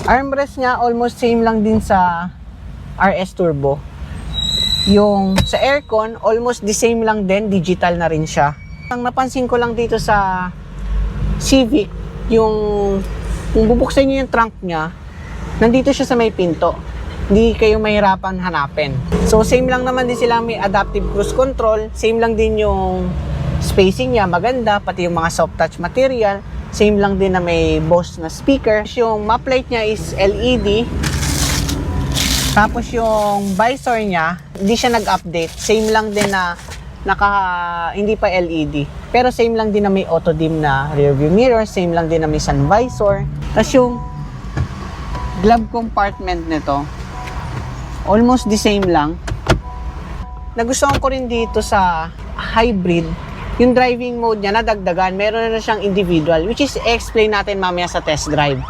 Armrest niya almost same lang din sa RS Turbo. Yung sa aircon, almost the same lang din, digital na rin siya. Ang napansin ko lang dito sa Civic, yung kung bubuksan niyo yung trunk niya, nandito siya sa may pinto. Hindi kayo mahirapan hanapin. So same lang naman din sila, may adaptive cruise control, same lang din yung spacing niya, maganda, pati yung mga soft touch material, same lang din na may Bose na speaker. Yung map light niya is LED. Tapos yung visor niya, hindi siya nag-update. Same lang din na hindi pa LED. Pero same lang din na may auto dim na rear view mirror, same lang din na may sun visor. Tapos yung glove compartment nito, almost the same lang. Nagustuhan ko rin dito sa hybrid, yung driving mode niya nadagdagan, meron na siyang individual, which is explain natin mamaya sa test drive.